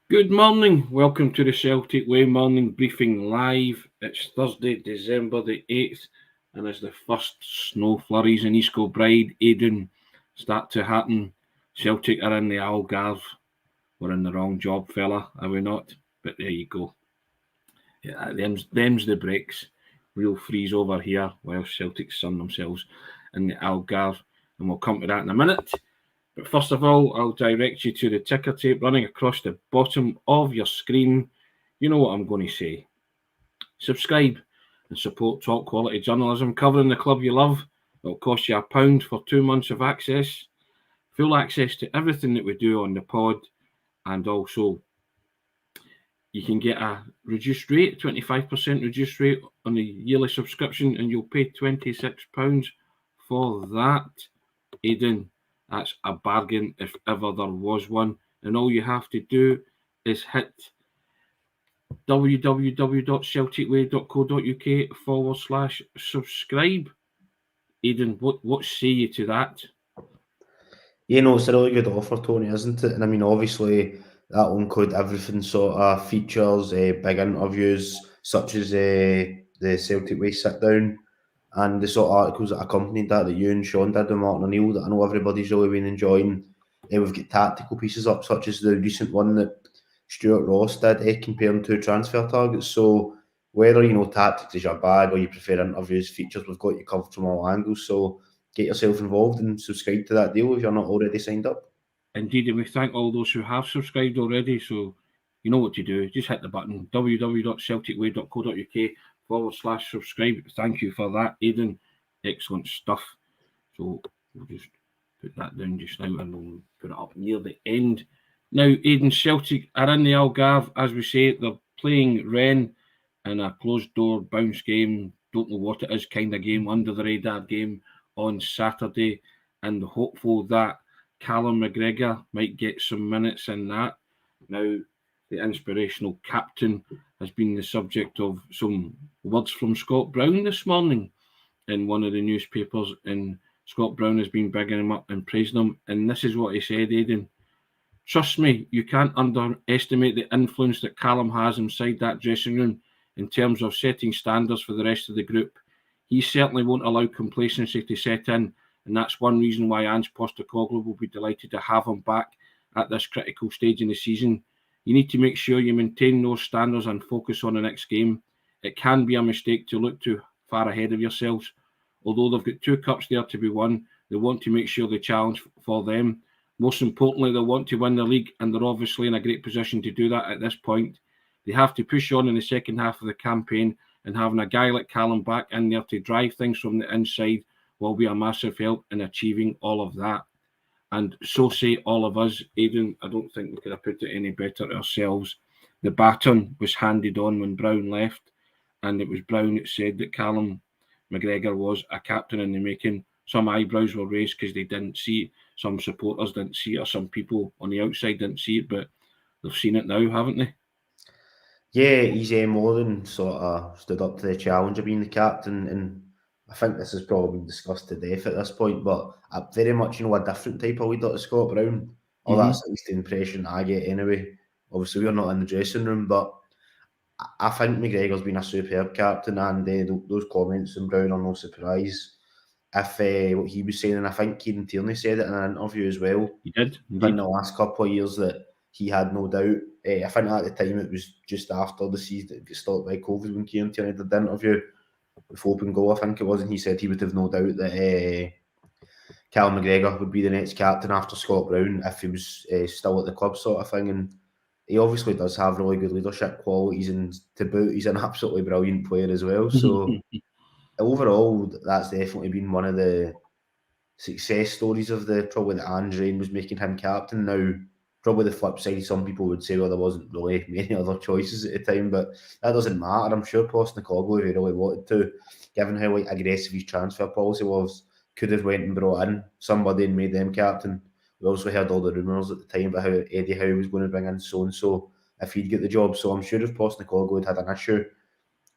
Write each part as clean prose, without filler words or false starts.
Good morning, welcome to the Celtic Way morning briefing live. It's Thursday, December the 8th, and as the first snow flurries in East Kilbride, Aidan, start to happen, Celtic are in the Algarve. We're in the wrong job, fella, are we not? But there you go. Yeah, them's the breaks. Real freeze over here while Celtic sun themselves in the Algarve, and we'll come to that in a minute. But first of all, I'll direct you to the ticker tape running across the bottom of your screen. You know what I'm going to say. Subscribe and support top quality journalism covering the club you love. It'll cost you £1 for 2 months of access. Full access to everything that we do on the pod, and also you can get a reduced rate, 25% reduced rate on the yearly subscription, and you'll pay £26 for that. Aidan, that's a bargain if ever there was one. And all you have to do is hit www.celticway.co.uk/subscribe. Aidan, what say you to that? It's a really good offer, Tony, isn't it? And I mean, obviously, that will include everything sort of features, big interviews, such as the Celtic Way sit down, and the sort of articles that accompanied that you and Sean did with Martin O'Neill that I know everybody's really been enjoying. We've got tactical pieces up, such as the recent one that Stuart Ross did, comparing two transfer targets. So whether tactics is your bag or you prefer interviews, features, we've got you covered from all angles. So get yourself involved and subscribe to that deal if you're not already signed up. Indeed, and we thank all those who have subscribed already. So you know what to do. Just hit the button www.celticway.co.uk/subscribe. Thank you for that, Aidan. Excellent stuff. So we'll just put that down just now and we'll put it up near the end. Now, Aidan, Celtic are in the Algarve, as we say. They're playing Rennes in a closed door bounce game. Don't know what it is, kind of game, under the radar game on Saturday, and hopeful that Callum McGregor might get some minutes in that. Now, the inspirational captain has been the subject of some words from Scott Brown this morning in one of the newspapers, and Scott Brown has been bigging him up and praising him. And this is what he said, Aidan. Trust me, you can't underestimate the influence that Callum has inside that dressing room in terms of setting standards for the rest of the group. He certainly won't allow complacency to set in, and that's one reason why Ange Postecoglou will be delighted to have him back at this critical stage in the season. You need to make sure you maintain those standards and focus on the next game. It can be a mistake to look too far ahead of yourselves. Although they've got 2 cups there to be won, they want to make sure they challenge for them. Most importantly, they want to win the league, and they're obviously in a great position to do that at this point. They have to push on in the second half of the campaign, and having a guy like Callum back in there to drive things from the inside will be a massive help in achieving all of that. And so say all of us. Aidan, I don't think we could have put it any better ourselves. The baton was handed on when Brown left, and it was Brown that said that Callum McGregor was a captain in the making. Some eyebrows were raised because they didn't see it. Some supporters didn't see it, or some people on the outside didn't see it, but they've seen it now, haven't they? Yeah, he's more than sort of stood up to the challenge of being the captain, and I think this has probably been discussed to death at this point, but very much, a different type of leader to Scott Brown, or that's at least the impression I get anyway. Obviously, we're not in the dressing room, but I think McGregor's been a superb captain, and those comments from Brown are no surprise. If what he was saying, and I think Kieran Tierney said it in an interview as well. He did, In the last couple of years that he had no doubt. I think at the time it was just after the season got stopped by COVID when Kieran Tierney did the interview with Open Goal, I think it was, and he said he would have no doubt that Callum McGregor would be the next captain after Scott Brown if he was still at the club, sort of thing. And he obviously does have really good leadership qualities, and to boot, he's an absolutely brilliant player as well. So overall, that's definitely been one of the success stories of probably the Ange reign, was making him captain. Now, probably the flip side, some people would say, well, there wasn't really many other choices at the time, but that doesn't matter. I'm sure Postecoglou, if he really wanted to, given how aggressive his transfer policy was, could have went and brought in somebody and made them captain. We also heard all the rumours at the time about how Eddie Howe was going to bring in so-and-so if he'd get the job. So I'm sure if Postecoglou had an issue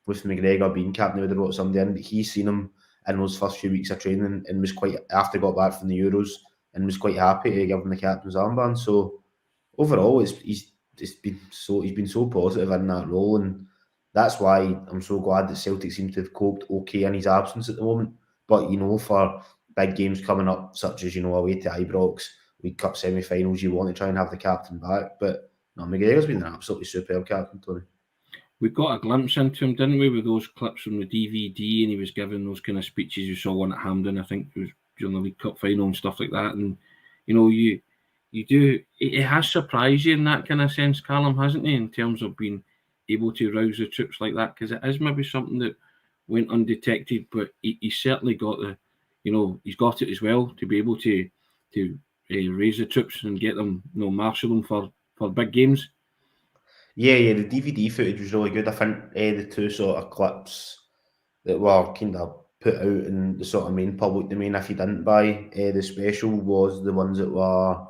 with McGregor being captain, he would have brought somebody in, but he's seen him in those first few weeks of training and was quite, after he got back from the Euros, and was quite happy to give him the captain's armband. So overall, he's been so positive in that role, and that's why I'm so glad that Celtic seem to have coped okay in his absence at the moment. But for big games coming up, such as away to Ibrox, League Cup semi-finals, you want to try and have the captain back. But no, McGregor's been an absolutely superb captain, Tony. We got a glimpse into him, didn't we, with those clips from the DVD, and he was giving those kind of speeches. You saw one at Hampden, I think it was during the League Cup final and stuff like that. And it has surprised you in that kind of sense, Callum, hasn't he, in terms of being able to rouse the troops like that, because it is maybe something that went undetected, but he certainly got he's got it as well to be able to raise the troops and get them, marshal them for big games. Yeah, the DVD footage was really good. I think the two sort of clips that were kind of put out in the sort of main public domain, if you didn't buy the special, was the ones that were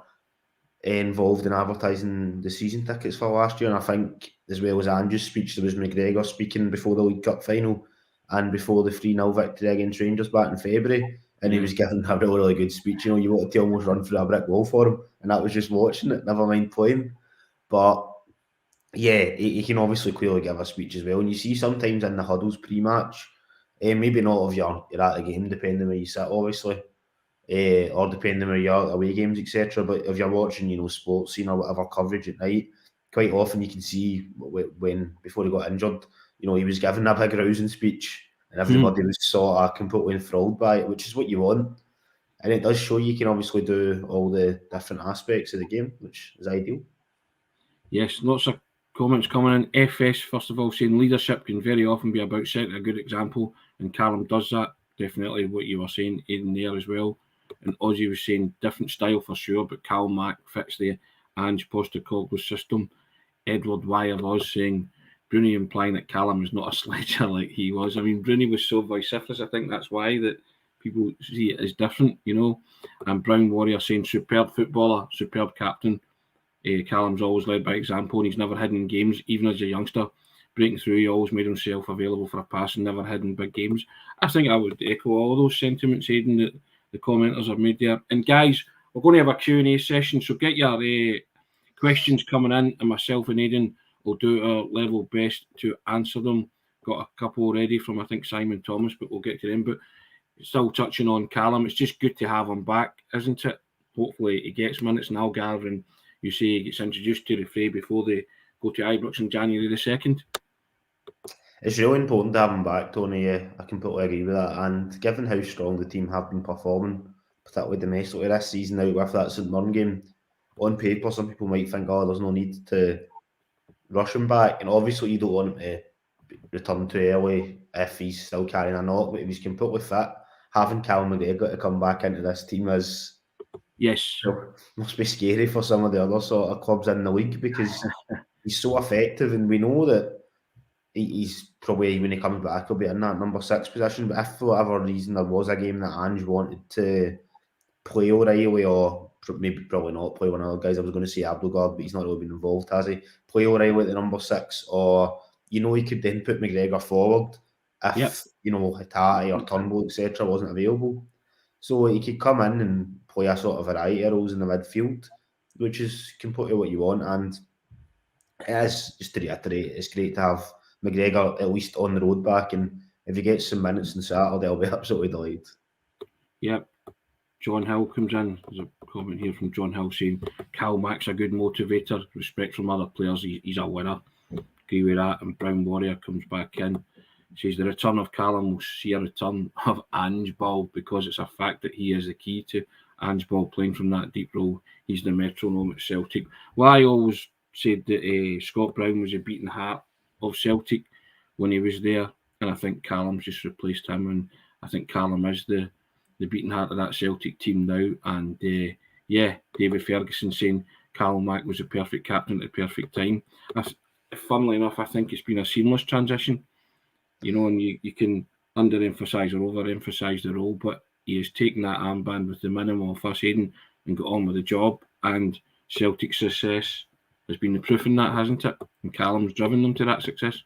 involved in advertising the season tickets for last year. And I think, as well as Andrew's speech, there was McGregor speaking before the League Cup final and before the 3-0 victory against Rangers back in February. And he was giving a really, really good speech. You wanted to almost run through a brick wall for him. And that was just watching it, never mind playing. But yeah, he can obviously clearly give a speech as well. And you see sometimes in the huddles pre-match, maybe not if you're at the game, depending where you sit, obviously, or depending where you're at away games, etc. But if you're watching, sports scene or whatever coverage at night, quite often you can see when before he got injured, he was giving a big rousing speech, and everybody was sort of completely enthralled by it, which is what you want. And it does show you can obviously do all the different aspects of the game, which is ideal. Yes, lots of comments coming in. FS, first of all, saying leadership can very often be about setting a good example, and Callum does that. Definitely what you were saying, Aidan, there as well. And Ozzy was saying different style for sure, but Cal Mack fits the Ange Postecoglou system. Edward Wire was saying Bruni implying that Callum is not a sledger like he was. I mean, Bruni was so vociferous. I think that's why that people see it as different, And Brown Warrior saying superb footballer, superb captain. Callum's always led by example, and he's never hidden in games, even as a youngster. Breaking through, he always made himself available for a pass and never hid in big games. I think I would echo all those sentiments, Aidan, that the commenters have made there. And guys, we're going to have a Q&A session, so get your questions coming in, and myself and Aidan will do our level best to answer them. Got a couple already from, I think, Simon Thomas, but we'll get to them. But still touching on Callum, it's just good to have him back, isn't it? Hopefully he gets minutes, and Algarve, and you say he gets introduced to the fray before they go to Ibrox on January the 2nd. It's really important to have him back, Tony. Yeah, I completely agree with that. And given how strong the team have been performing, particularly domestically this season, out with that St Mirren game, on paper, some people might think, there's no need to rush him back. And obviously, you don't want him to return too early if he's still carrying a knock. But if he's completely fit, having Callum McGregor to come back into this team is... Yes. Must be scary for some of the other sort of clubs in the league, because he's so effective, and we know that he's probably, when he comes back, he'll be in that number 6 position. But if for whatever reason there was a game that Ange wanted to play O'Reilly, or maybe probably not play one of the guys, I was going to say Abdelgard, but he's not really been involved, has he? Play O'Reilly at the number 6, or he could then put McGregor forward if Hatate or Turnbull, etc. wasn't available. So he could come in and play a sort of variety of roles in the midfield, which is completely what you want. And it is, just to reiterate, it's great to have McGregor at least on the road back, and if he gets some minutes on Saturday, I'll be absolutely delighted. Yep. John Hill comes in. There's a comment here from John Hill saying Cal Mack's a good motivator, respect from other players, he's a winner. Agree with that. And Brown Warrior comes back in. Says the return of Callum will see a return of Ange Ball, because it's a fact that he is the key to Ange Ball playing from that deep role. He's the metronome at Celtic. Well, I always said that Scott Brown was a beating heart of Celtic when he was there, and I think Callum's just replaced him, and I think Callum is the beating heart of that Celtic team now. And David Ferguson saying Callum Mack was the perfect captain at the perfect time. Funnily enough, I think it's been a seamless transition. And you can underemphasise or overemphasise the role, but he has taken that armband with the minimum of fuss, Aidan, and got on with the job. And Celtic's success has been the proof in that, hasn't it? And Callum's driven them to that success.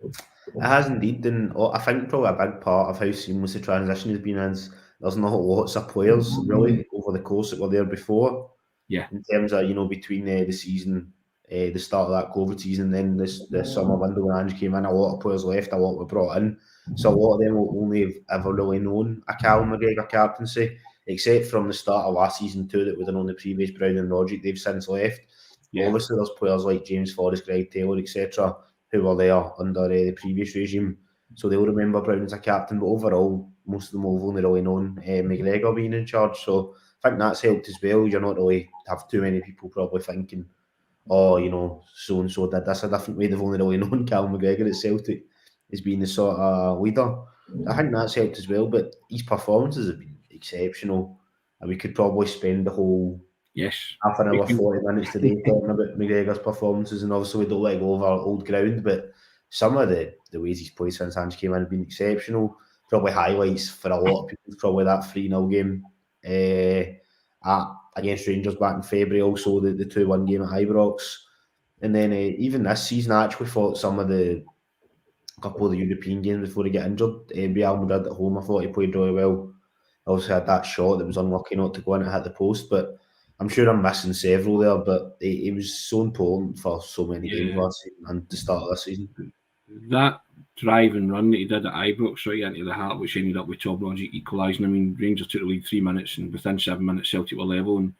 It has indeed, and I think probably a big part of how seamless the transition has been is there's not lots of players really over the course that were there before. Yeah. In terms of, between the season, the start of that COVID season, then the summer window when Ange came in, a lot of players left, a lot were brought in. So a lot of them will only have ever really known a Callum McGregor captaincy, except from the start of last season too, that would have known the previous Brown and Roderick. They've since left. Yeah. Obviously, there's players like James Forrest, Greg Taylor, etc., who were there under the previous regime, so they'll remember Brown as a captain. But overall, most of them will have only really known McGregor being in charge. So I think that's helped as well. You're not really have too many people probably thinking, oh, so and so did this a different way. They've only really known Callum McGregor at Celtic as being the sort of leader. I think that's helped as well. But his performances have been exceptional, and we could probably spend the whole half an hour, 40 minutes today talking about McGregor's performances. And obviously, we don't let go of our old ground, but some of the ways he's played since Ange came in have been exceptional. Probably highlights for a lot of people, probably that 3-0 game against Rangers back in February, also the 2-1 game at Ibrox. And then even this season, I actually thought a couple of the European games before he got injured, Real Madrid at home, I thought he played really well. Obviously had that shot that was unlucky not to go in and hit the post, but I'm sure I'm missing several there, but he was so important for so many games last season and the start of this season. That drive and run that he did at Ibrox right into the heart, which ended up with Top Logic equalising. I mean, Rangers took the lead 3 minutes, and within 7 minutes, Celtic were level, and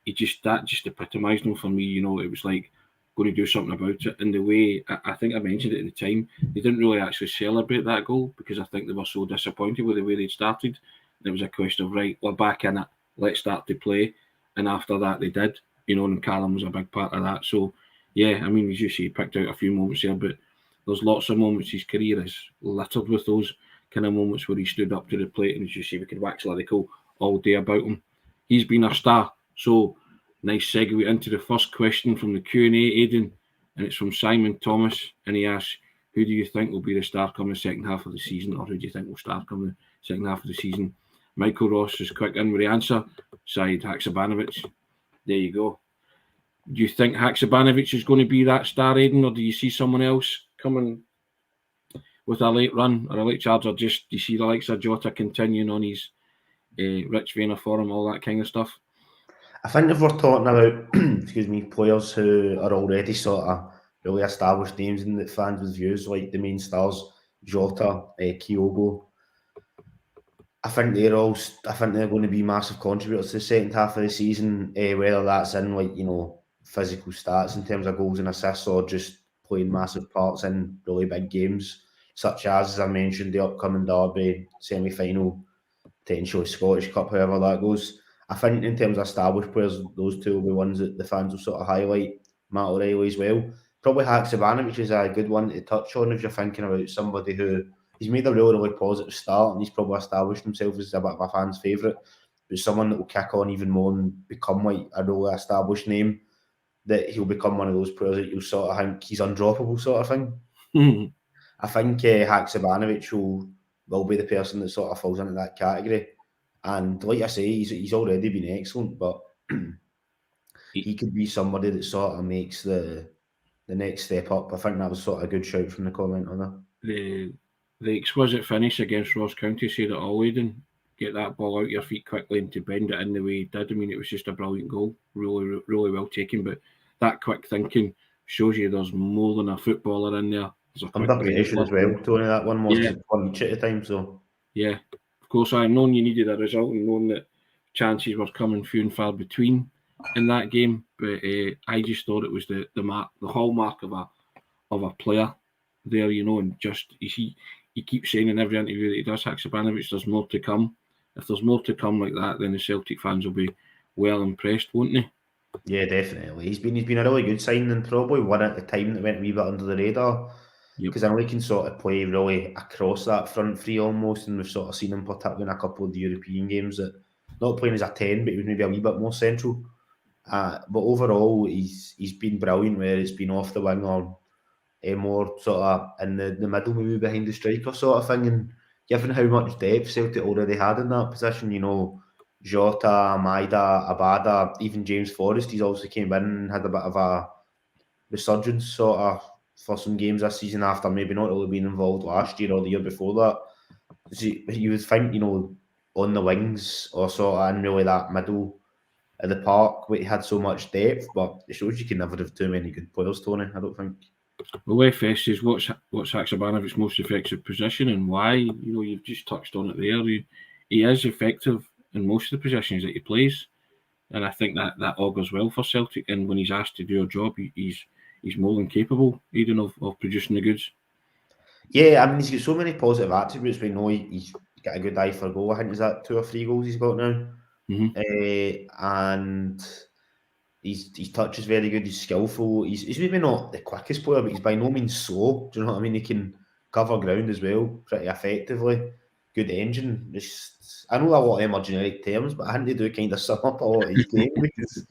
that just epitomised him for me. It was like going to do something about it. And the way I think I mentioned it at the time, they didn't really actually celebrate that goal because I think they were so disappointed with the way they'd started. It was a question of, right, we're back in it, let's start to play. And after that, they did, and Callum was a big part of that. So, yeah, I mean, as you see, he picked out a few moments there, but there's lots of moments. His career is littered with those kind of moments where he stood up to the plate, and as you see, we could wax lyrical all day about him. He's been a star. So, nice segue into the first question from the Q&A, Aidan, and it's from Simon Thomas, and he asks, who do you think will be the star come the second half of the season, or who do you think will start come the second half of the season? Michael Ross is quick in with the answer. Said Haksabanovic. There you go. Do you think Haksabanovic is going to be that star, Aidan, or do you see someone else coming with a late run or a late charge, or just do you see the likes of Jota continuing on his rich vein of form, all that kind of stuff? I think if we're talking about, players who are already sort of really established names and that fans with views like the main stars, Jota, Kyogo, I think they're going to be massive contributors to the second half of the season, whether that's in physical stats in terms of goals and assists, or just playing massive parts in really big games, such as I mentioned, the upcoming derby, semi-final, potentially Scottish Cup, however that goes. I think in terms of established players, those two will be ones that the fans will sort of highlight. Matt O'Reilly as well. Probably Haksabanovic is a good one to touch on if you're thinking about somebody who he's made a really, really positive start, and he's probably established himself as a bit of a fan's favourite. But someone that will kick on even more and become like a really established name, that he'll become one of those players that you'll sort of think he's undroppable sort of thing. I think Haksabanovic will be the person that sort of falls into that category. And like I say, he's already been excellent, but he could be somebody that sort of makes the next step up. I think that was sort of a good shout from the comment on that. The exquisite finish against Ross County said it all, Aidan. Get that ball out your feet quickly and to bend it in the way he did. I mean, it was just a brilliant goal. Really, really well taken. But that quick thinking shows you there's more than a footballer in there. Under pressure as well, Tony. That one was just one each at a time. So yeah, of course, I known you needed a result and known that chances were coming few and far between in that game. But I just thought it was the hallmark of a player there, and just he keeps saying in every interview that he does, Haksabanovic, there's more to come. If there's more to come like that, then the Celtic fans will be well impressed, won't they? Yeah, definitely. He's been a really good signing, and probably one at the time that went a wee bit under the radar. Because I know he can sort of play really across that front three almost, and we've sort of seen him particularly in a couple of the European games that not playing as a 10, but he was maybe a wee bit more central. But overall, he's been brilliant, whether it's been off the wing or more sort of in the middle, maybe behind the striker sort of thing. And given how much depth Celtic already had in that position, Jota, Maida, Abada, even James Forrest, he's also came in and had a bit of a resurgence sort of for some games this season after maybe not really being involved last year or the year before that. So you would think, all on the wings or sort of in really that middle of the park where he had so much depth, but it shows you can never have too many good players, Tony, I don't think. Well, FS says, what's Haksabanović's most effective position and why? You've just touched on it there. He is effective in most of the positions that he plays, and I think that augurs well for Celtic. And when he's asked to do a job, he's more than capable, even of producing the goods. Yeah, I mean, he's got so many positive attributes. We know he's got a good eye for goal. I think is that 2 or 3 goals he's got now, and his touch is very good. He's skillful. He's maybe not the quickest player, but he's by no means slow. Do you know what I mean? He can cover ground as well pretty effectively. Good engine. I know a lot of them are generic terms, but I think they do kind of sum up a lot of his game because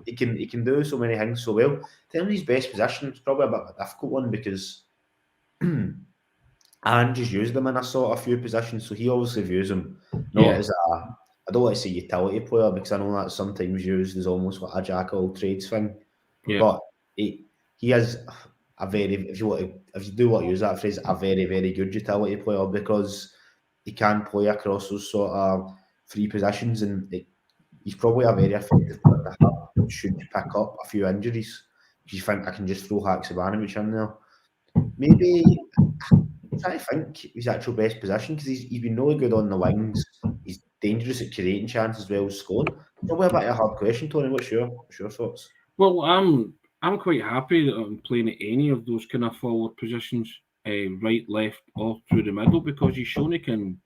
he can do so many things so well. In terms of his best position, it's probably a bit of a difficult one because Aaron just used him in a sort of few positions, so he obviously views him not as I don't want to say utility player because I know that's sometimes used as almost like a jack of all trades thing. Yeah. But he has a very, if you do want to use that phrase, a very, very good utility player because he can play across those sort of 3 positions, and he's probably a very effective player to have should you pick up a few injuries. Because you think I can just throw Haksabanović in there. Maybe I'm trying to think his actual best position because he's been really good on the wings. He's dangerous at creating chances as well as scoring. Probably a bit of a hard question, Tony. What's your thoughts? Well, I'm quite happy that I'm playing at any of those kind of forward positions, right, left, or through the middle, because he's shown he can.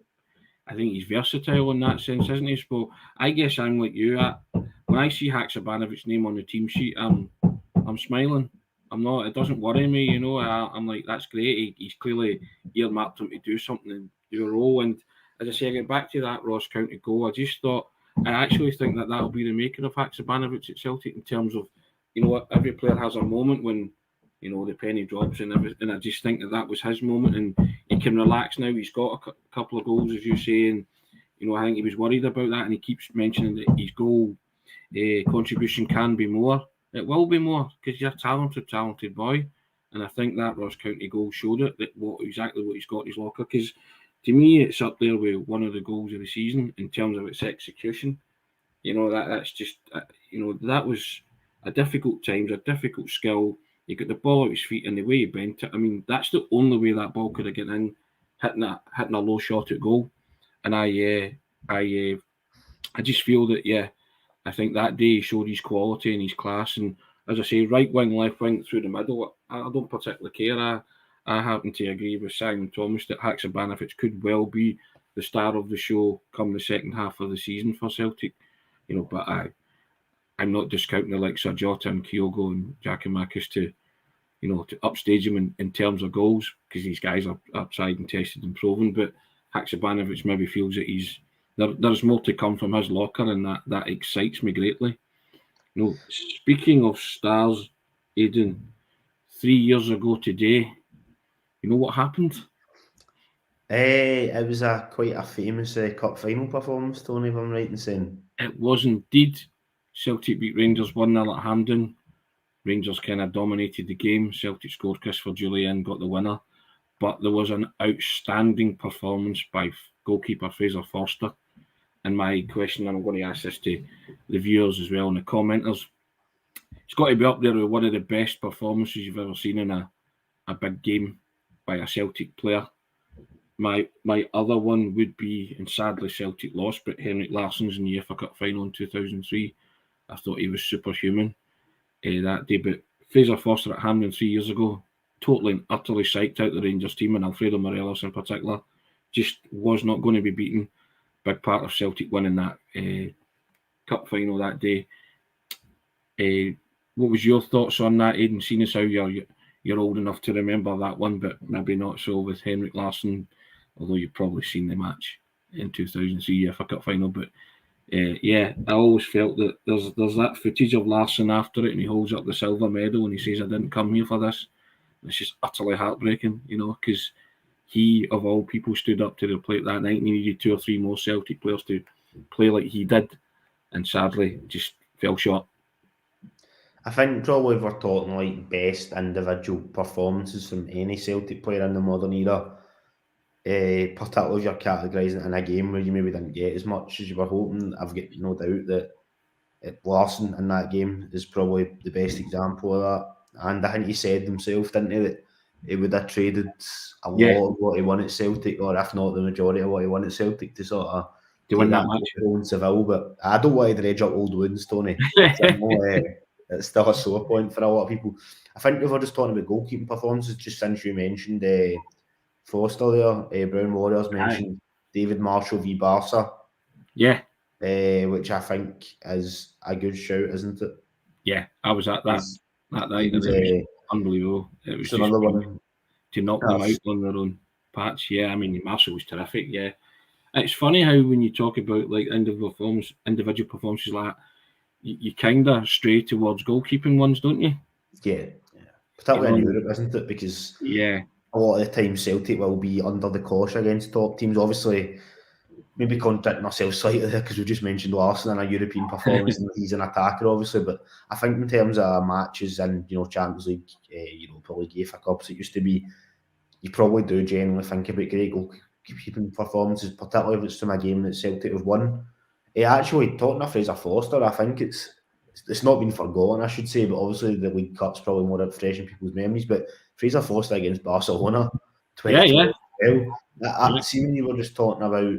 I think he's versatile in that sense, isn't he? So I guess I'm like you. When I see Haksabanović's name on the team sheet, I'm smiling. I'm not. It doesn't worry me, I'm like, that's great. He's clearly earmarked him to do something and do a role. And as I say, I get back to that Ross County goal. I just thought, I actually think that will be the making of Haksabanović at Celtic in terms of, every player has a moment when, the penny drops and everything. And I just think that was his moment, and he can relax now. He's got a couple of goals, as you say, and I think he was worried about that, and he keeps mentioning that his goal contribution can be more. It will be more because he's a talented boy, and I think that Ross County goal showed it, that exactly what he's got in his locker. Because to me, it's up there with one of the goals of the season in terms of its execution. That's just that was a difficult times, a difficult skill. He got the ball at his feet, and the way he bent it. I mean, that's the only way that ball could have got in, hitting a low shot at goal. And I just feel that I think that day he showed his quality and his class. And as I say, right wing, left wing, through the middle, I don't particularly care. I happen to agree with Simon Thomas that Haksabanović could well be the star of the show come the second half of the season for Celtic. But I'm not discounting the likes of Jota and Kyogo and Giakoumakis to upstage him in terms of goals, because these guys are tried and tested and proven. But Haksabanović maybe feels that there's more to come from his locker, and that excites me greatly. Speaking of stars, Aidan, 3 years ago today, you know what happened? It was quite a famous cup final performance, Tony, if I'm right in saying. It was indeed. Celtic beat Rangers 1-0 at Hampden. Rangers kind of dominated the game. Celtic scored, Christopher Jullien got the winner. But there was an outstanding performance by goalkeeper Fraser Forster. And my question, and I'm going to ask this to the viewers as well and the commenters, it's got to be up there with one of the best performances you've ever seen in a big game by a Celtic player. My other one would be, and sadly Celtic lost, but Henrik Larsson's in the UEFA Cup final in 2003. I thought he was superhuman that day. But Fraser Forster at Hampden 3 years ago, totally and utterly psyched out the Rangers team, and Alfredo Morelos in particular, just was not going to be beaten. Big part of Celtic winning that cup final that day. What was your thoughts on that, Aidan? Seeing as how you're old enough to remember that one, but maybe not so with Henrik Larsson, although you've probably seen the match in 2003 UEFA Cup final. But I always felt that there's that footage of Larsson after it, and he holds up the silver medal and he says, "I didn't come here for this." It's just utterly heartbreaking, because he, of all people, stood up to the plate that night, and he needed 2 or 3 more Celtic players to play like he did, and sadly just fell short. I think probably if we're talking like best individual performances from any Celtic player in the modern era, particularly if you're categorising in a game where you maybe didn't get as much as you were hoping. I've got no doubt that Larson in that game is probably the best example of that. And I think he said himself, didn't he, that he would have traded a lot of what he won at Celtic, or if not the majority of what he won at Celtic, to sort of To take win that that match. goal in Seville. But I don't want to dredge up old wounds, Tony. So I know, it's still a sore point for a lot of people. I think if we're just talking about goalkeeping performances, just since you mentioned Foster there, Brown Warriors mentioned David Marshall v Barca. Yeah. Which I think is a good shout, isn't it? Yeah, I was at that night. Was, It was unbelievable. It was just another one to knock them out on their own patch. Yeah, I mean, Marshall was terrific. Yeah, it's funny how when you talk about like individual performances like that, you kind of stray towards goalkeeping ones, don't you? Yeah. Particularly in Europe, isn't it? Because a lot of the time Celtic will be under the cosh against top teams. Obviously, maybe contradicting ourselves slightly there because we just mentioned Larson in a European performance and he's an attacker, obviously. But I think in terms of matches and Champions League, Europa League, UEFA Cups, it used to be, you probably do generally think about great goalkeeping performances, particularly if it's from a game that Celtic have won. Actually, talking of Fraser Forster, I think it's not been forgotten, I should say, but obviously the League Cup's probably more fresh in people's memories. But Fraser Forster against Barcelona, 2012. See, when you were just talking about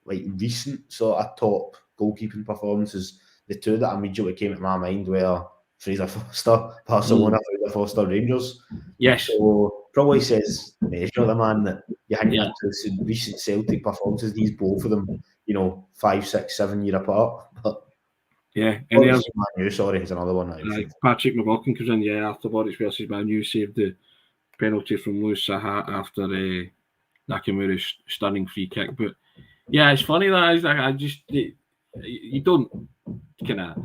like recent sort of top goalkeeping performances, the two that immediately came to my mind were Fraser Forster, Barcelona, Fraser Forster, Rangers. Yes. So probably says measure the man that you think that recent Celtic performances, these both of them, 5, 6, 7 year apart. But yeah, and there's is another one. Patrick McGregor comes in, after Warwick versus Man U, saved the penalty from Lewis Saha after Nakamura's stunning free kick. But yeah, it's funny that I just you don't kind of,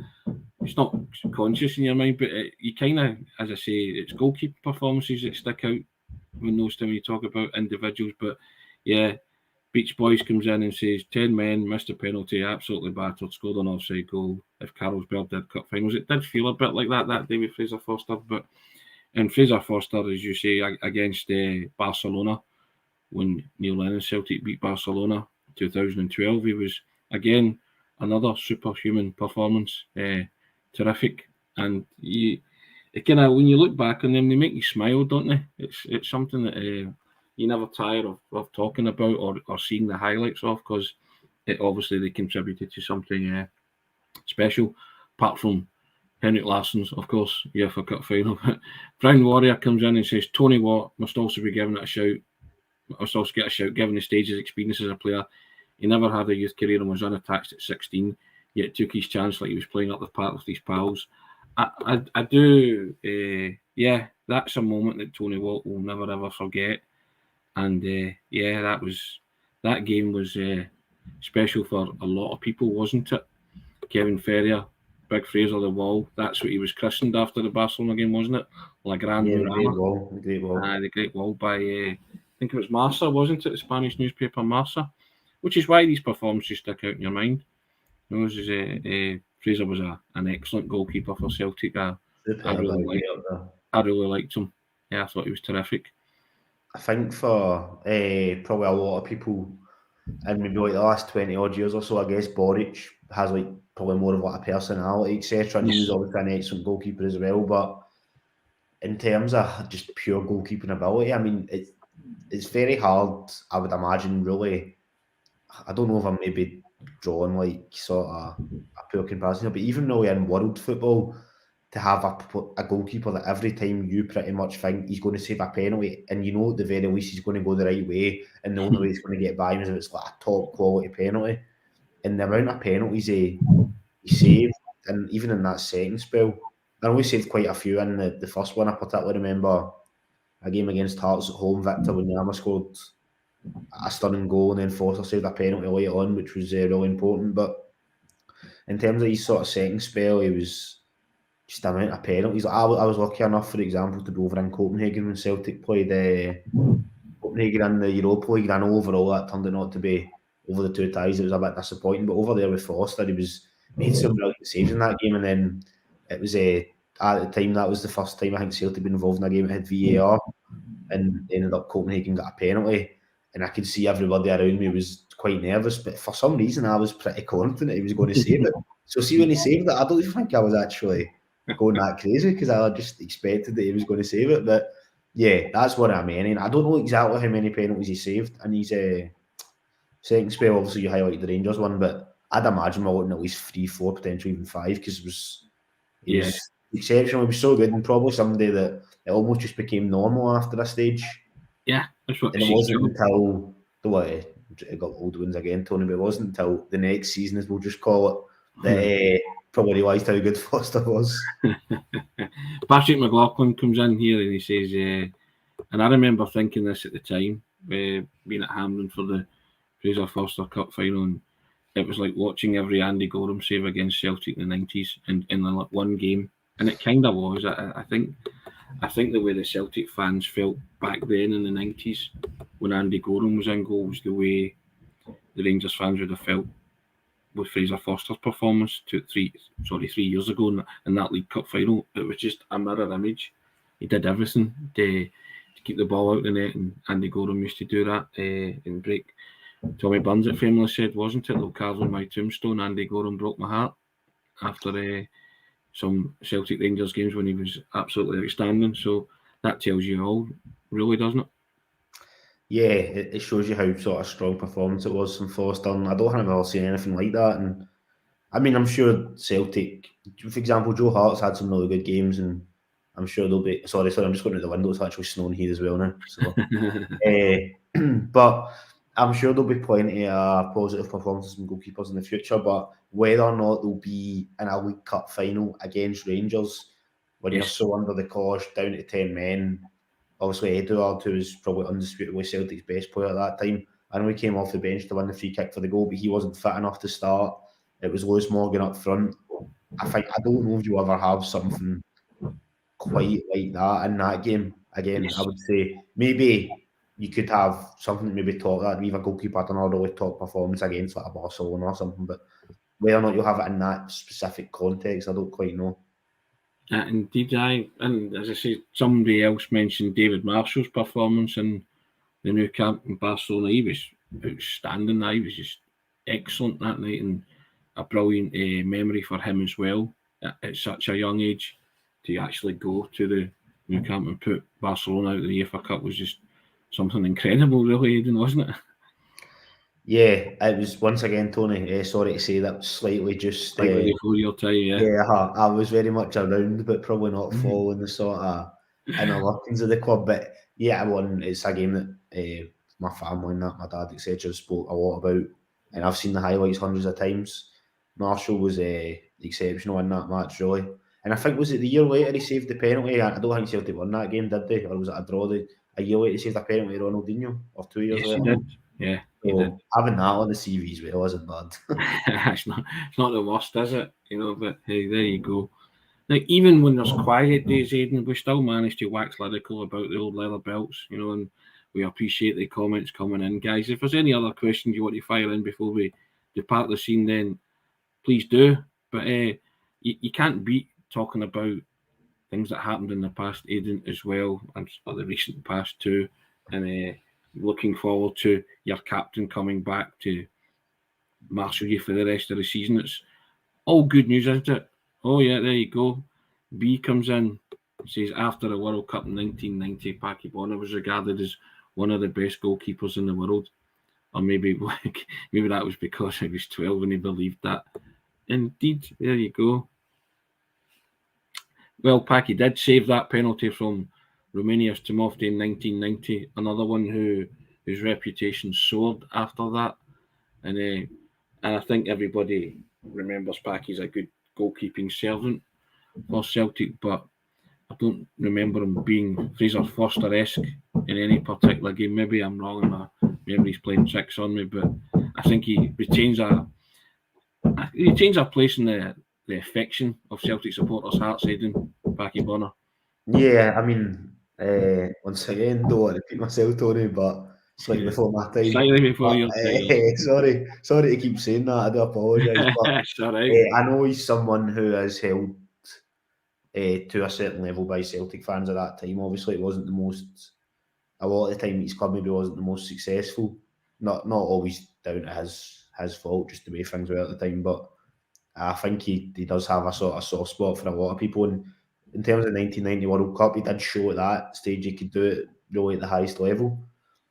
it's not conscious in your mind, but you kind of, as I say, it's goalkeeper performances that stick out when those time you talk about individuals. But yeah, Beach Boys comes in and says 10 men missed a penalty, absolutely battered, scored an offside goal. If Carlsberg did cup finals, it did feel a bit like that day with Fraser Forster. But and Fraser Forster, as you say, against Barcelona, when Neil Lennon's Celtic beat Barcelona in 2012, he was again another superhuman performance, terrific. And it kind of, when you look back on them, they make you smile, don't they? It's something that you never tire of talking about or seeing the highlights of, because obviously they contributed to something special, apart from Henrik Larsson's, of course, UEFA Cup final. Brown Warrior comes in and says Tony Watt must also be given a shout. Must also get a shout given the stage's experience as a player. He never had a youth career and was unattached at 16, yet took his chance like he was playing up the park with his pals. I do, that's a moment that Tony Watt will never ever forget. And that game was special for a lot of people, wasn't it? Kevin Ferrier, Big Fraser the Wall. That's what he was christened after the Barcelona game, wasn't it? La Gran Muralla. The Great Wall. The Great Wall by, I think it was Marca, wasn't it? The Spanish newspaper Marca. Which is why these performances stick out in your mind. Fraser was an excellent goalkeeper for Celtic. I really liked him. Yeah, I thought he was terrific. I think for probably a lot of people, and maybe like the last 20 odd years or so, I guess Boric has like probably more of like a personality, etc. And he was obviously an excellent goalkeeper as well. But in terms of just pure goalkeeping ability, I mean, it's very hard, I would imagine, really. I don't know if I'm maybe drawing like sort of a poor comparison, but even really in world football, to have a goalkeeper that every time you pretty much think he's going to save a penalty, and you know at the very least he's going to go the right way, and the only way he's going to get by him is if it's like a top quality penalty. And the amount of penalties he saved, and even in that second spell, I know he saved quite a few in the first one. I particularly remember a game against Hearts at home, Victor Wanyama scored a stunning goal, and then Foster saved a penalty late on, which was really important. But in terms of his sort of second spell, he was just the amount of penalties. I was lucky enough, for example, to be over in Copenhagen when Celtic played Copenhagen in the Europa League. I know overall that turned out not to be over the two ties. It was a bit disappointing, but over there with Foster, he made some brilliant saves in that game. And then it was at the time, that was the first time I think Celtic had been involved in a game that had VAR, and ended up Copenhagen got a penalty. and I could see everybody around me was quite nervous, but for some reason I was pretty confident he was going to save it. So see, when he saved it, I don't think I was actually going that crazy, because I just expected that he was going to save it. But yeah, that's what I mean. I don't know exactly how many penalties he saved in his second spell. Obviously, you highlighted the Rangers one, but I'd imagine we're looking at least 3, 4, potentially even 5, because he was exceptional. He was so good, and probably somebody that it almost just became normal after a stage. Yeah, that's what. And it wasn't until I got old ones again, Tony, but it wasn't until the next season, as we'll just call it, that probably realised how good Foster was. Patrick McLaughlin comes in here and he says, and I remember thinking this at the time, being at Hampden for the Fraser Forster Cup final, and it was like watching every Andy Gorham save against Celtic in the 90s in like one game, and it kind of was. I think the way the Celtic fans felt back then in the 90s when Andy Gorham was in goal was the way the Rangers fans would have felt with Fraser Forster's performance 3 years ago in that League Cup final. It was just a mirror image. He did everything to keep the ball out of the net, and Andy Gorham used to do that and break. Tommy Burns at Family said, wasn't it? They'll carve on my tombstone, Andy Gorham broke my heart, after some Celtic Rangers games when he was absolutely outstanding. So that tells you all, really, doesn't it? Yeah, it shows you how sort of strong performance it was from Foster, and I don't think I've ever seen anything like that. And I mean, I'm sure Celtic, for example, Joe Hart's had some really good games, and I'm sure they'll be. Sorry, I'm just going to the window. It's actually snowing here as well now. So, but I'm sure there'll be plenty of positive performances from goalkeepers in the future. But whether or not they'll be in a League Cup final against Rangers, when you're so under the cosh, down to 10 men, obviously Eduard, who was probably undisputably Celtic's best player at that time, I know he came off the bench to win the free kick for the goal, but he wasn't fit enough to start. It was Lewis Morgan up front. I don't know if you ever have something quite like that in that game. Again, I would say maybe you could have something that maybe top that, either goalkeeper had an really top performance against like a Barcelona or something, but whether or not you'll have it in that specific context, I don't quite know. Indeed, and as I say, somebody else mentioned David Marshall's performance in the new camp in Barcelona. He was outstanding. He was just excellent that night, and a brilliant memory for him as well at such a young age to actually go to the new camp and put Barcelona out of the UEFA Cup was just something incredible, really, Aidan, wasn't it? Yeah, it was, once again, Tony, sorry to say that, slightly before your time, Yeah, I was very much around, but probably not following the sort of inner workings of the club. But yeah, it's a game that my family and my dad, etc., spoke a lot about, and I've seen the highlights hundreds of times. Marshall was exceptional in that match, really. And I think, was it the year later he saved the penalty? I don't think Celtic won that game, did they? Or was it a draw? A year later he saved a penalty to Ronaldinho, or 2 years later? He did. Yeah, he did. Having that on the CV as well isn't bad. It's not the worst, is it? But hey, there you go. Like, even when there's quiet days, Aidan, we still manage to wax lyrical about the old leather belts, and we appreciate the comments coming in. Guys, if there's any other questions you want to fire in before we depart the scene, then please do. But you can't beat talking about things that happened in the past, Aidan, as well, and the recent past too. And looking forward to your captain coming back to marshal you for the rest of the season. It's all good news, isn't it? Oh yeah, there you go. B comes in, says after the World Cup in 1990, Packie Bonner was regarded as one of the best goalkeepers in the world. Or maybe that was because he was 12 and he believed that. Indeed, there you go. Well, Packie did save that penalty from Romania's Timofte in 1990. Another one whose reputation soared after that. And I think everybody remembers Packie's a good goalkeeping servant for Celtic, but I don't remember him being Fraser Forster-esque in any particular game. Maybe I'm wrong and my memory's playing tricks on me, but I think he retains a place in the affection of Celtic supporters' hearts, Aidan, Packie Bonner. Yeah, I mean, once again, don't want to repeat myself, Tony, but slightly before my time. Slightly before your time. Sorry to keep saying that. I do apologise. But I know he's someone who has held to a certain level by Celtic fans at that time. Obviously, it wasn't the most a lot of the time his club maybe wasn't the most successful. Not always down to his fault, just the way things were at the time. But I think he does have a sort of soft spot for a lot of people. And in terms of the 1990 World Cup, he did show at that stage he could do it really at the highest level.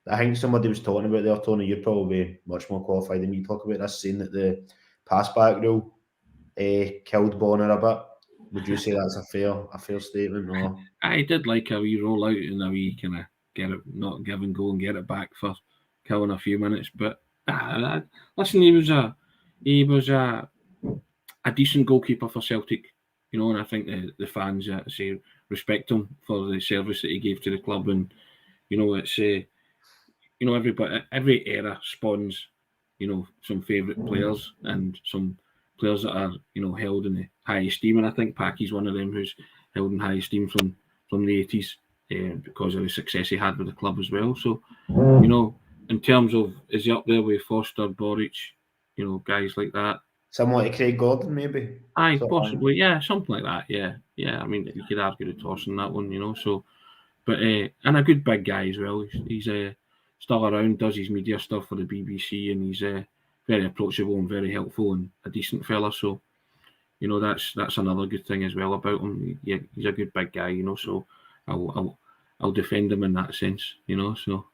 I think somebody was talking about there, Tony, you're probably much more qualified than me to talk about this, saying that the pass back rule killed Bonner a bit. Would you say that's a fair statement? Or I did like a wee roll out and a wee kind of get it, not give and go and get it back for killing a few minutes. But listen, he was a decent goalkeeper for Celtic, and I think the fans say respect him for the service that he gave to the club. And it's every era spawns some favourite players and some players that are held in high esteem. And I think Packy's one of them who's held in high esteem from the 80s because of the success he had with the club as well. So in terms of, is he up there with Foster, Boric, guys like that? Similar to Craig Gordon, maybe? Aye, possibly, yeah, something like that, yeah. I mean, you could argue the toss on that one, so. But, and a good big guy as well. He's still around, does his media stuff for the BBC, and he's very approachable and very helpful and a decent fella. So, that's another good thing as well about him. Yeah, he's a good big guy, so I'll defend him in that sense, so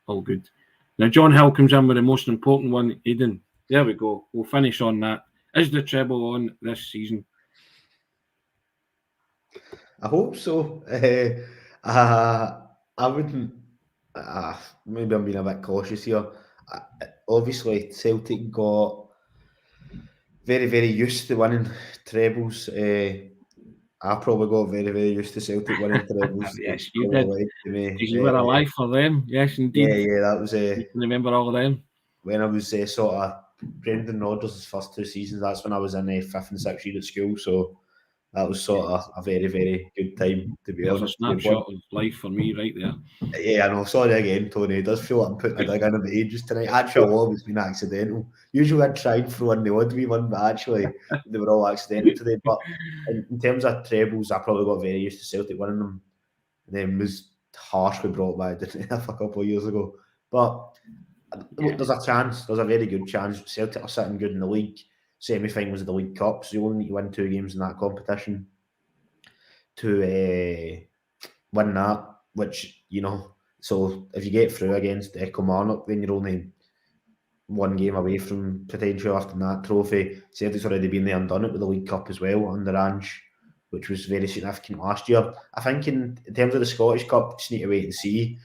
all good. Now, John Hill comes in with the most important one, Aidan. There we go. We'll finish on that. Is the treble on this season? I hope so. I wouldn't. Maybe I'm being a bit cautious here. Obviously, Celtic got very, very used to winning trebles. I probably got very, very used to Celtic winning trebles. Yes, you did. You were alive for them. Yes, indeed. Yeah, that was. You can remember all of them. When I was sort of Brendan Rodgers' first 2 seasons, that's when I was in 5th and 6th year at school. So that was sort of a very, very good time, to be honest. A snapshot of life for me right there. Yeah, I know. Sorry again, Tony. It does feel like I'm putting a dig in of the ages tonight. Actually, a lot of it's been accidental. Usually I'd try and throw in the odd wee one, but actually they were all accidental today. But in terms of trebles, I probably got very used to Celtic winning them. And then was harshly brought by a couple of years ago. But there's a chance. There's a very good chance. Celtic are sitting good in the league. Semi-finals of the League Cup, so you only need to win 2 games in that competition to win that, which, so if you get through against Kilmarnock, then you're only 1 game away from potentially lifting that trophy. Celtic's already been there and done it with the League Cup as well under Ange, which was very significant last year. I think in terms of the Scottish Cup, just need to wait and see.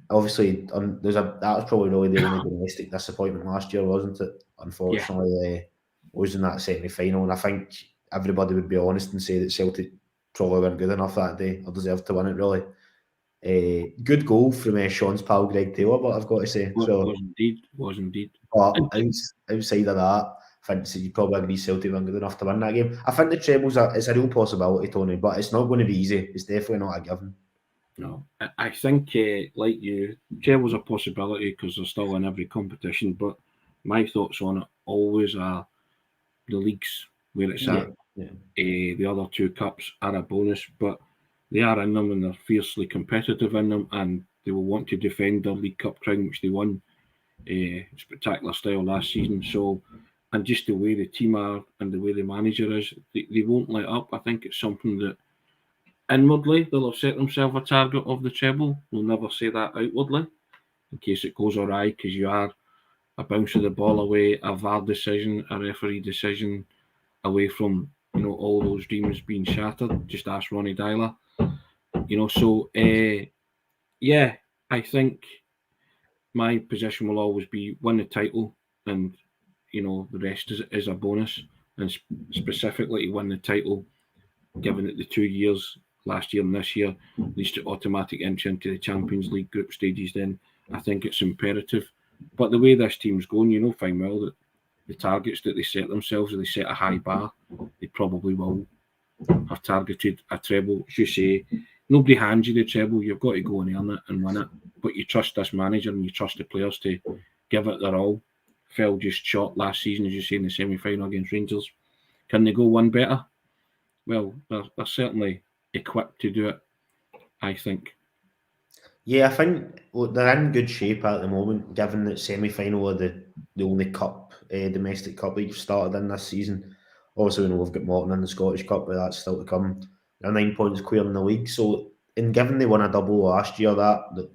Obviously, that was probably really the only domestic disappointment last year, wasn't it? Unfortunately, was in that semi-final, and I think everybody would be honest and say that Celtic probably weren't good enough that day or deserved to win it, really. Good goal from Sean's pal Greg Taylor, but I've got to say. Was indeed. But outside of that, I think you probably agree Celtic weren't good enough to win that game. I think the trebles it's a real possibility, Tony, but it's not going to be easy. It's definitely not a given. No, I think, like you, treble's a possibility because they're still in every competition, but my thoughts on it always are the leagues where it's at. Yeah. The other 2 cups are a bonus, but they are in them and they're fiercely competitive in them, and they will want to defend their League Cup crown, which they won spectacular style last season. So, and just the way the team are and the way the manager is, they won't let up. I think it's something that inwardly they'll have set themselves a target of the treble. They'll never say that outwardly in case it goes awry, because you are a bounce of the ball away, a VAR decision, a referee decision away from all those dreams being shattered. Just ask Ronnie Dyler. So I think my position will always be win the title, and the rest is a bonus. And specifically to win the title, given that the 2 years, last year and this year, leads to automatic entry into the Champions League group stages, then I think it's imperative. But the way this team's going, fine well that the targets that they set themselves, if they set a high bar, they probably will have targeted a treble. As you say, nobody hands you the treble. You've got to go and earn it and win it. But you trust this manager and you trust the players to give it their all. Fell just short last season, as you say, in the semi-final against Rangers. Can they go one better? Well, they're certainly equipped to do it, I think. Yeah, I think they're in good shape at the moment, given that semi-final of the only cup, domestic cup that you've started in this season. Obviously, we know we've got Morton in the Scottish Cup, but that's still to come. They're 9 points clear in the league. So, and given they won a double last year, that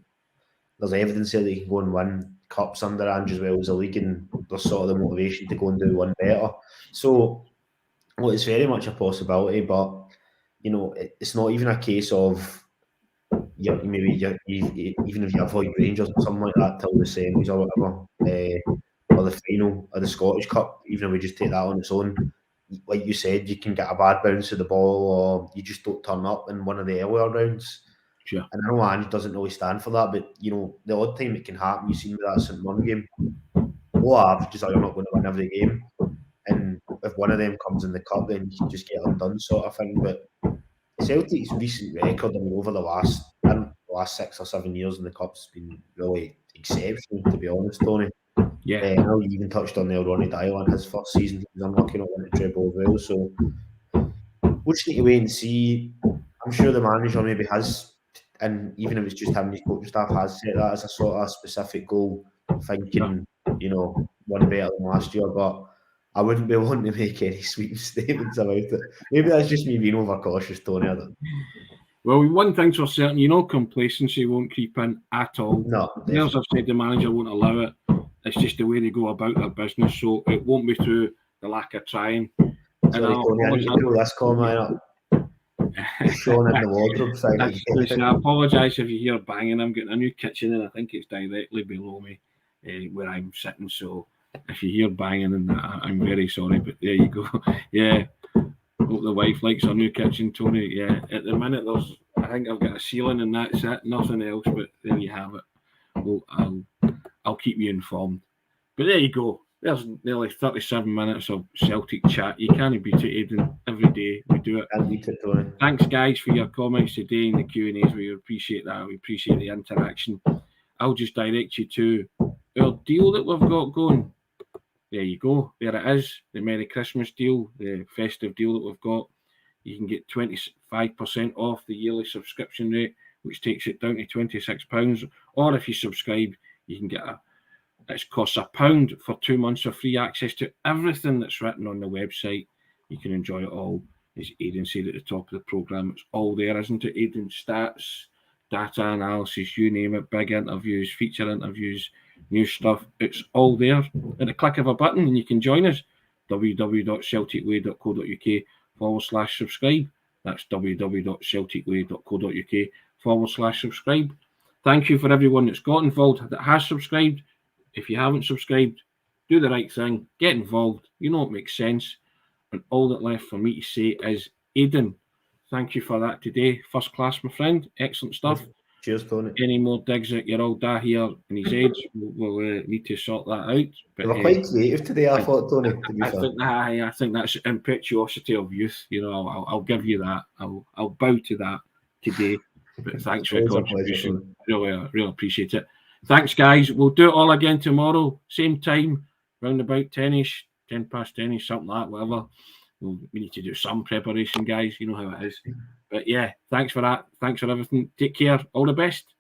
there's evidence there they can go and win cups under Ange as well as the league, and there's sort of the motivation to go and do one better. So, well, it's very much a possibility, but it's not even a case of even if you avoid Rangers or something like that till the semis or whatever, or the final of the Scottish Cup, even if we just take that on its own, like you said, you can get a bad bounce of the ball or you just don't turn up in one of the earlier rounds. Sure. And I know Ange doesn't really stand for that, but the odd time it can happen. You've seen with that St Mirren game. Low average is like you're not going to win every game, and if one of them comes in the cup, then you can just get them done, sort of thing. But Celtic's recent record, over the last 6 or 7 years in the cup's been really exceptional, to be honest, Tony. Yeah. I know you even touched on Ronnie Dyle in his first season. He was unlucky not winning the treble as well. So we'll just need to wait and see. I'm sure the manager maybe has, and even if it's just him and his coaching staff, has set that as a sort of specific goal, thinking, one better than last year. But I wouldn't be wanting to make any sweeping statements about it. Maybe that's just me being overcautious, Tony. Well, one thing's for certain, complacency won't creep in at all. No. As I've said, the manager won't allow it. It's just the way they go about their business. So it won't be through the lack of trying. Sorry, Tony, I need to throw this comment up. Sean in the wardrobe thing. I apologise if you hear banging. I'm getting a new kitchen and I think it's directly below me where I'm sitting. So if you hear banging and that, I'm very sorry. But there you go. Yeah. Hope the wife likes her new kitchen, Tony. Yeah, at the minute I think I've got a ceiling and that's it, nothing else. But there you have it. Well, I'll keep you informed. But there you go. There's nearly 37 minutes of Celtic chat. You can't beat it, Aidan. Every day we do it. Can't beat it, Tony. Thanks, guys, for your comments today in the Q&As. We appreciate that. We appreciate the interaction. I'll just direct you to our deal that we've got going. There you go. There it is. The Merry Christmas deal, the festive deal that we've got. You can get 25% off the yearly subscription rate, which takes it down to £26. Or if you subscribe, you can get it costs £1 for 2 months of free access to everything that's written on the website. You can enjoy it all. As Aidan said at the top of the programme, it's all there, isn't it, Aidan? Stats, data analysis, you name it, big interviews, feature interviews, new stuff. It's all there at the click of a button, and you can join us. www.celticway.co.uk/subscribe. That's www.celticway.co.uk/subscribe. Thank you for everyone that's got involved, that has subscribed. If you haven't subscribed, do the right thing. Get involved. You know it makes sense. And all that left for me to say is, Aidan, thank you for that today. First class, my friend. Excellent stuff. Cheers, Tony. Any more digs at your old dad here in his age, we'll need to sort that out. But we're quite creative today, I thought, Tony. I think that's impetuosity of youth. I'll give you that. I'll bow to that today. But thanks for your contribution. Really appreciate it. Thanks, guys. We'll do it all again tomorrow, same time, round about 10ish, 10 past 10ish, something like that, whatever. We need to do some preparation, guys. You know how it is. But yeah, thanks for that. Thanks for everything. Take care. All the best.